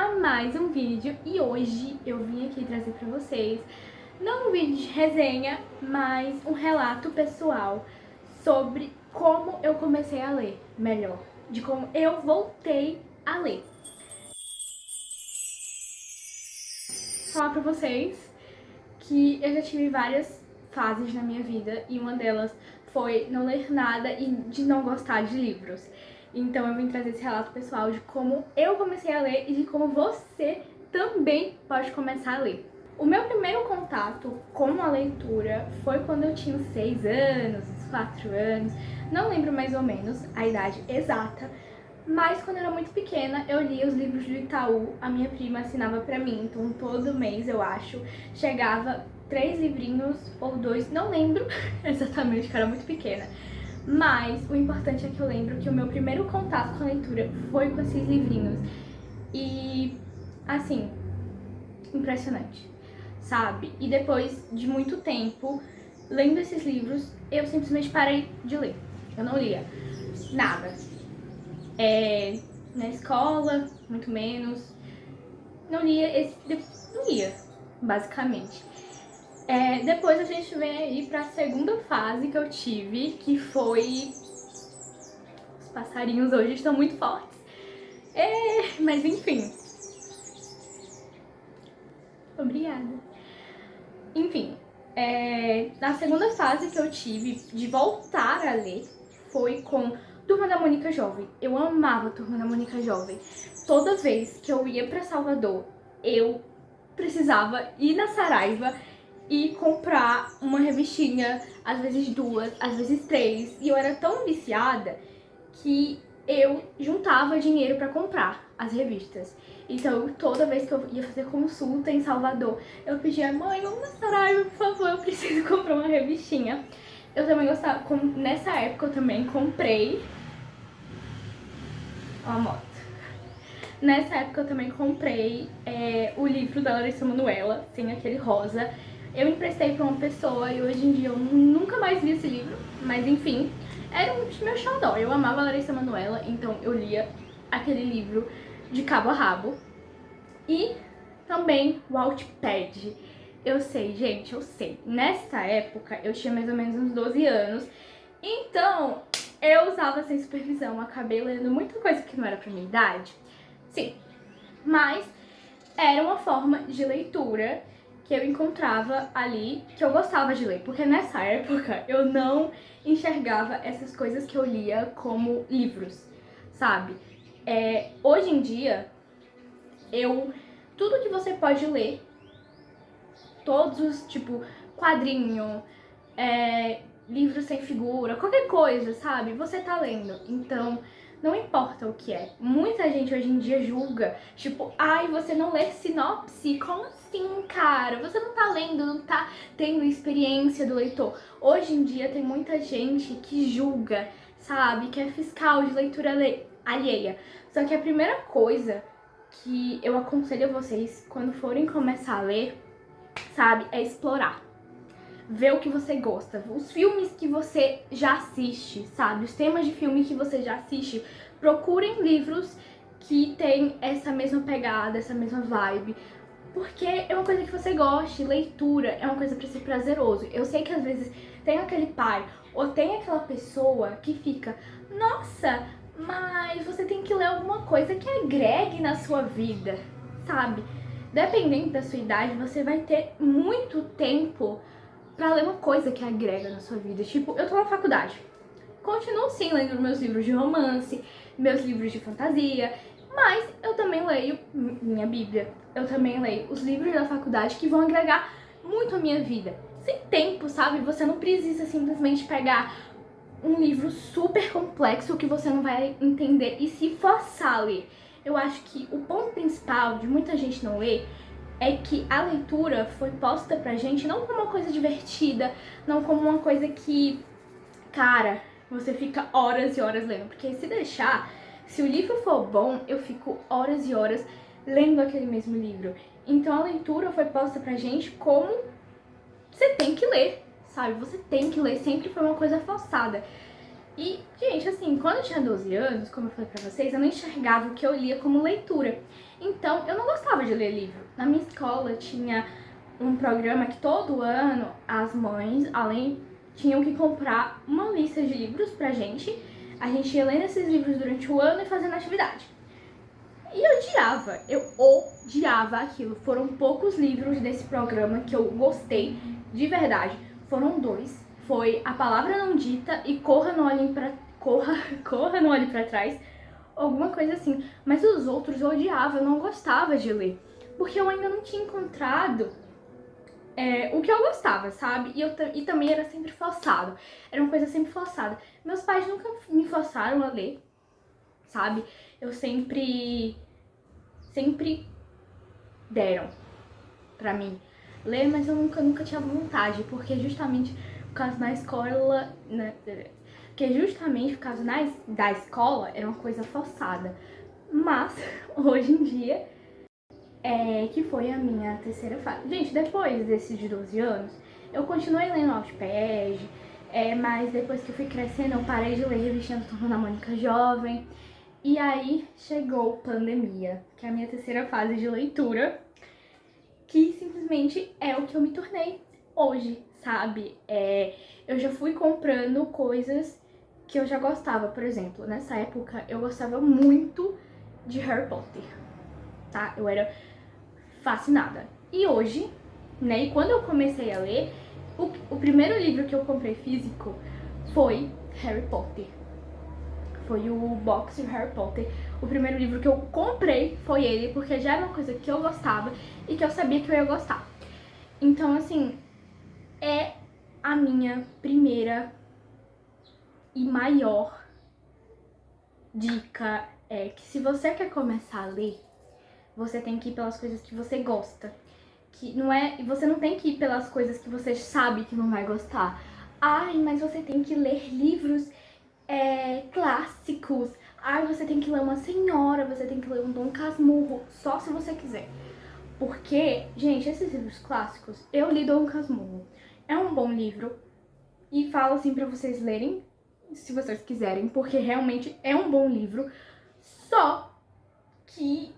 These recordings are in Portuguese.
a mais um vídeo e hoje eu vim aqui trazer pra vocês não um vídeo de resenha, mas um relato pessoal sobre como eu comecei a ler melhor, de como eu voltei a ler. Vou falar pra vocês que eu já tive várias fases na minha vida e uma delas foi não ler nada e de não gostar de livros. Então eu vim trazer esse relato pessoal de como eu comecei a ler e de como você também pode começar a ler. O meu primeiro contato com a leitura foi quando eu tinha 6 anos, 4 anos, não lembro mais ou menos a idade exata, mas quando eu era muito pequena eu lia os livros do Itaú, a minha prima assinava pra mim, então todo mês eu acho, chegava 3 livrinhos ou 2, não lembro exatamente, que eu era muito pequena. Mas o importante é que eu lembro que o meu primeiro contato com a leitura foi com esses livrinhos. E, assim, impressionante, sabe? E depois de muito tempo lendo esses livros, eu simplesmente parei de ler. Eu não lia nada. Na escola, muito menos. Não lia, não lia, basicamente. Depois a gente vem aí pra segunda fase que eu tive, que foi... Os passarinhos hoje estão muito fortes. Mas enfim. Obrigada. Enfim, na segunda fase que eu tive de voltar a ler foi com Turma da Mônica Jovem. Eu amava Turma da Mônica Jovem. Toda vez que eu ia pra Salvador, eu precisava ir na Saraiva e comprar uma revistinha, às vezes 2, às vezes 3. E eu era tão viciada que eu juntava dinheiro pra comprar as revistas. Então, toda vez que eu ia fazer consulta em Salvador, eu pedia: mãe, vamos na Saraiva, por favor, eu preciso comprar uma revistinha. Eu também gostava, nessa época eu também comprei... Ó a moto. Nessa época eu também comprei o livro da Larissa Manoela, sem aquele rosa. Eu emprestei pra uma pessoa e hoje em dia eu nunca mais li esse livro, mas enfim, era um meu xodó. Eu amava a Larissa Manoela, então eu lia aquele livro de cabo a rabo. E também o Wattpad. Eu sei, gente, eu sei. Nessa época eu tinha mais ou menos uns 12 anos, então eu usava sem supervisão, acabei lendo muita coisa que não era pra minha idade. Sim, mas era uma forma de leitura que eu encontrava ali, que eu gostava de ler, porque nessa época eu não enxergava essas coisas que eu lia como livros, sabe? Hoje em dia, tudo que você pode ler, todos os, tipo, quadrinho, livro sem figura, qualquer coisa, sabe? Você tá lendo, então... Não importa o que é. Muita gente hoje em dia julga, tipo, ai, você não lê sinopse? Como assim, cara? Você não tá lendo, não tá tendo experiência do leitor. Hoje em dia tem muita gente que julga, sabe? Que é fiscal de leitura alheia. Só que a primeira coisa que eu aconselho a vocês quando forem começar a ler, sabe, é explorar. Ver o que você gosta, os filmes que você já assiste, sabe? Os temas de filme que você já assiste. Procurem livros que tem essa mesma pegada, essa mesma vibe. Porque é uma coisa que você goste, leitura é uma coisa pra ser prazeroso. Eu sei que às vezes tem aquele pai ou tem aquela pessoa que fica: nossa, mas você tem que ler alguma coisa que agregue na sua vida, sabe? Dependendo da sua idade, você vai ter muito tempo pra ler uma coisa que agrega na sua vida. Tipo, eu tô na faculdade. Continuo sim lendo meus livros de romance, meus livros de fantasia, mas eu também leio minha Bíblia. Eu também leio os livros da faculdade que vão agregar muito a minha vida. Sem tempo, sabe? Você não precisa simplesmente pegar um livro super complexo que você não vai entender e se forçar a ler. Eu acho que o ponto principal de muita gente não ler é que a leitura foi posta pra gente não como uma coisa divertida, não como uma coisa que, cara, você fica horas e horas lendo. Porque se deixar, se o livro for bom, eu fico horas e horas lendo aquele mesmo livro. Então a leitura foi posta pra gente como você tem que ler, sabe? Você tem que ler, sempre foi uma coisa forçada. E, gente, assim, quando eu tinha 12 anos, como eu falei pra vocês, eu não enxergava o que eu lia como leitura. Então, eu não gostava de ler livro. Na minha escola tinha um programa que todo ano as mães, além, tinham que comprar uma lista de livros pra gente. A gente ia lendo esses livros durante o ano e fazendo atividade. E eu odiava aquilo. Foram poucos livros desse programa que eu gostei de verdade. Foram 2. Foi A Palavra Não Dita e Corra, Não Olhe Pra Trás. Alguma coisa assim. Mas os outros eu odiava, eu não gostava de ler. Porque eu ainda não tinha encontrado o que eu gostava, sabe? E também era sempre forçado. Era uma coisa sempre forçada. Meus pais nunca me forçaram a ler, sabe? Eu sempre deram pra mim ler, mas eu nunca tinha vontade, porque justamente por causa da escola, né? Porque justamente por causa da escola era uma coisa forçada. Mas, hoje em dia, que foi a minha terceira fase. Gente, depois desses 12 anos, eu continuei lendo Wattpad, mas depois que eu fui crescendo, eu parei de ler revistinha do Turma da Mônica Jovem. E aí chegou pandemia, que é a minha terceira fase de leitura, que simplesmente é o que eu me tornei hoje, sabe? Eu já fui comprando coisas que eu já gostava. Por exemplo, nessa época eu gostava muito de Harry Potter, tá? Eu era fascinada. E hoje, né, e quando eu comecei a ler, o primeiro livro que eu comprei físico foi Harry Potter. Foi o box de Harry Potter. O primeiro livro que eu comprei foi ele, porque já era uma coisa que eu gostava e que eu sabia que eu ia gostar. Então, assim, é a minha primeira e maior dica é que se você quer começar a ler, você tem que ir pelas coisas que você gosta. Você não tem que ir pelas coisas que você sabe que não vai gostar. Ai, mas você tem que ler livros clássicos. Ai, você tem que ler Uma Senhora, você tem que ler um Dom Casmurro, só se você quiser. Porque, gente, esses livros clássicos, eu li Dom Casmurro. É um bom livro e falo assim pra vocês lerem, se vocês quiserem, porque realmente é um bom livro. Só que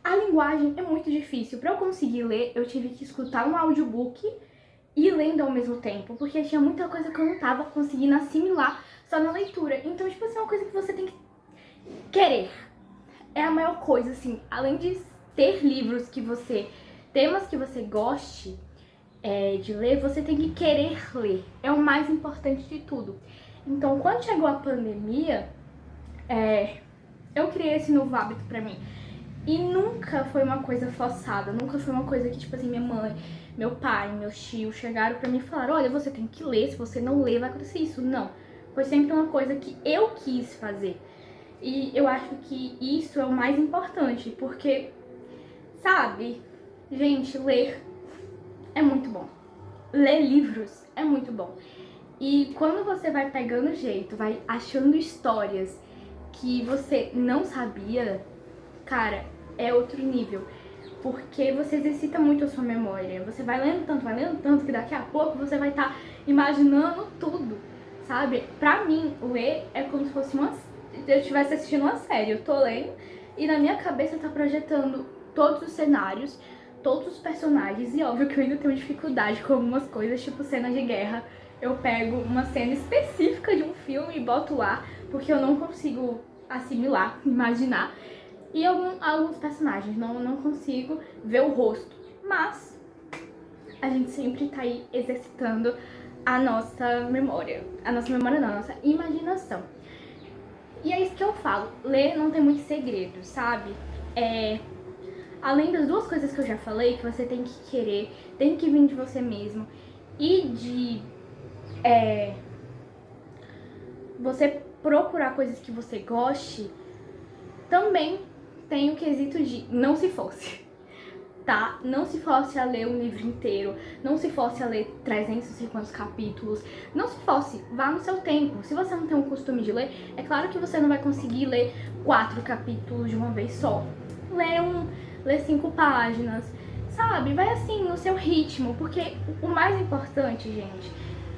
a linguagem é muito difícil. Pra eu conseguir ler, eu tive que escutar um audiobook e lendo ao mesmo tempo, porque tinha muita coisa que eu não tava conseguindo assimilar só na leitura. Então, tipo assim, é uma coisa que você tem que querer. É a maior coisa, assim, além de ter livros temas que você goste de ler, você tem que querer ler. É o mais importante de tudo. Então, quando chegou a pandemia, eu criei esse novo hábito pra mim. E nunca foi uma coisa forçada, nunca foi uma coisa que, tipo assim, minha mãe, meu pai, meus tios chegaram pra mim e falaram: olha, você tem que ler, se você não ler vai acontecer isso. Não, foi sempre uma coisa que eu quis fazer. E eu acho que isso é o mais importante, porque, sabe, gente, ler é muito bom. Ler livros é muito bom. E quando você vai pegando jeito, vai achando histórias que você não sabia, cara, é outro nível. Porque você exercita muito a sua memória. Você vai lendo tanto, que daqui a pouco você vai estar imaginando tudo, sabe? Pra mim, ler é como se fosse eu estivesse assistindo uma série. Eu tô lendo e na minha cabeça tá projetando todos os cenários, todos os personagens. E óbvio que eu ainda tenho dificuldade com algumas coisas, tipo cena de guerra. Eu pego uma cena específica de um filme e boto lá, porque eu não consigo assimilar, imaginar. E alguns personagens, não consigo ver o rosto. Mas a gente sempre tá aí exercitando a nossa memória. A nossa memória não, a nossa imaginação. E é isso que eu falo. Ler não tem muito segredo, sabe? Além das duas coisas que eu já falei, que você tem que querer, tem que vir de você mesmo. E de você procurar coisas que você goste, também tem o quesito de não se force, tá? Não se force a ler um livro inteiro, não se force a ler 350 capítulos, não se force, vá no seu tempo. Se você não tem o costume de ler, é claro que você não vai conseguir ler 4 capítulos de uma vez só. Lê 5 páginas, sabe? Vai assim, no seu ritmo, porque o mais importante, gente,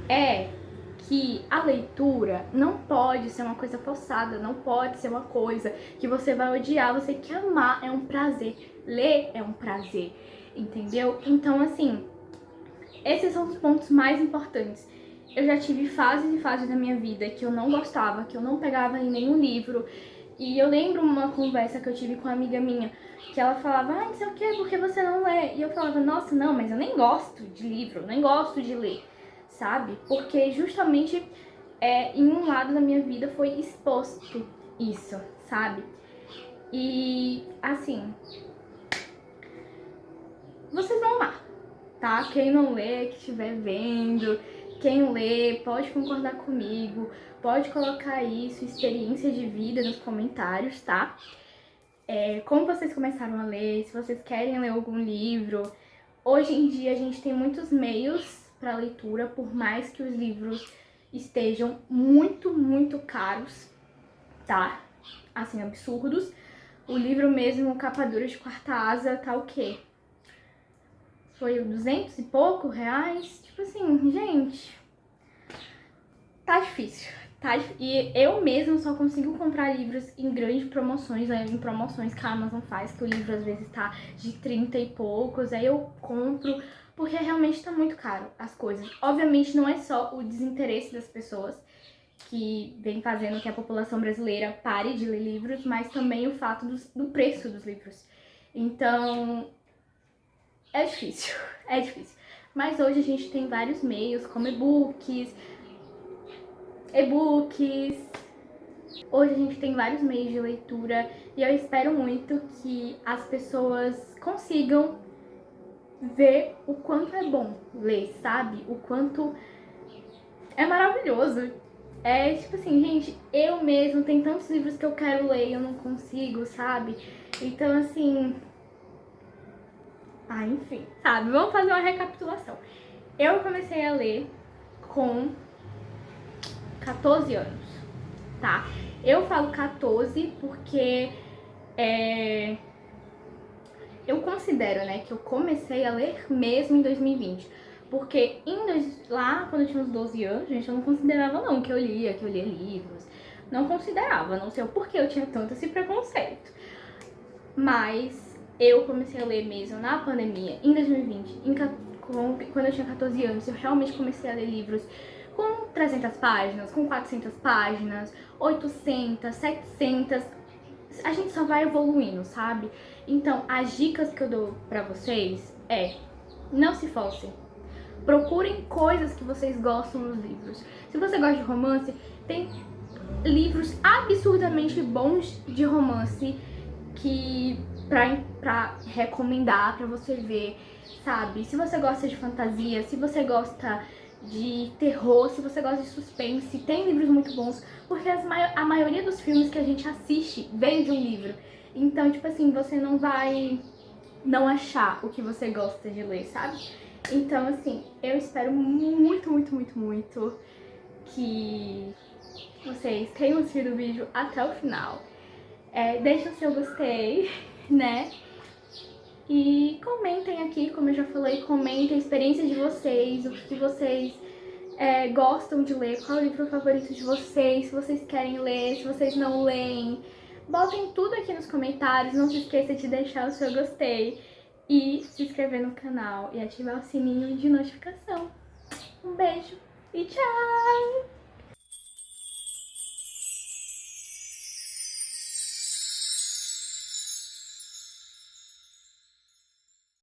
é que a leitura não pode ser uma coisa forçada, não pode ser uma coisa que você vai odiar, você quer amar, é um prazer. Ler é um prazer, entendeu? Então, assim, esses são os pontos mais importantes. Eu já tive fases e fases da minha vida que eu não gostava, que eu não pegava em nenhum livro. E eu lembro uma conversa que eu tive com uma amiga minha, que ela falava, não sei o que, por que você não lê? E eu falava, nossa, não, mas eu nem gosto de livro, nem gosto de ler, sabe? Porque justamente em um lado da minha vida foi exposto isso, sabe? E, assim, vocês vão amar, tá? Quem não lê, que estiver vendo, quem lê, pode concordar comigo, pode colocar aí sua experiência de vida nos comentários, tá? Como vocês começaram a ler, se vocês querem ler algum livro. Hoje em dia a gente tem muitos meios para leitura, por mais que os livros estejam muito, muito caros, tá? Assim, absurdos. O livro mesmo, capa dura de quarta asa, tá o quê? Foi 200 e pouco reais? Tipo assim, gente, tá difícil. E eu mesma só consigo comprar livros em grandes promoções, né? Em promoções que a Amazon faz, que o livro às vezes tá de 30 e poucos, aí eu compro, porque realmente tá muito caro as coisas. Obviamente não é só o desinteresse das pessoas que vem fazendo que a população brasileira pare de ler livros, mas também o fato do preço dos livros. Então, é difícil, é difícil. Mas hoje a gente tem vários meios, como e-books. Hoje a gente tem vários meios de leitura e eu espero muito que as pessoas consigam ver o quanto é bom ler, sabe? O quanto é maravilhoso. É tipo assim, gente, eu mesmo tem tantos livros que eu quero ler e eu não consigo, sabe? Então assim, enfim, sabe? Vamos fazer uma recapitulação. Eu comecei a ler com 14 anos, tá? Eu falo 14 porque eu considero, né, que eu comecei a ler mesmo em 2020. Porque lá, quando eu tinha uns 12 anos, gente, eu não considerava não que eu lia livros. Não considerava, não sei o porquê eu tinha tanto esse preconceito. Mas eu comecei a ler mesmo na pandemia, em 2020, quando eu tinha 14 anos, eu realmente comecei a ler livros com 300 páginas, com 400 páginas, 800, 700. A gente só vai evoluindo, sabe? Então, as dicas que eu dou pra vocês não se forcem. Procurem coisas que vocês gostam nos livros. Se você gosta de romance, tem livros absurdamente bons de romance pra recomendar, pra você ver, sabe? Se você gosta de fantasia, se você gosta de terror, se você gosta de suspense, tem livros muito bons, porque a maioria dos filmes que a gente assiste veio de um livro. Então, tipo assim, você não vai não achar o que você gosta de ler, sabe? Então, assim, eu espero muito, muito, muito, muito que vocês tenham assistido o vídeo até o final. Deixem o seu gostei, né? E comentem aqui, como eu já falei, comentem a experiência de vocês, o que vocês gostam de ler, qual é o livro favorito de vocês, se vocês querem ler, se vocês não leem. Botem tudo aqui nos comentários, não se esqueça de deixar o seu gostei e se inscrever no canal e ativar o sininho de notificação. Um beijo e tchau!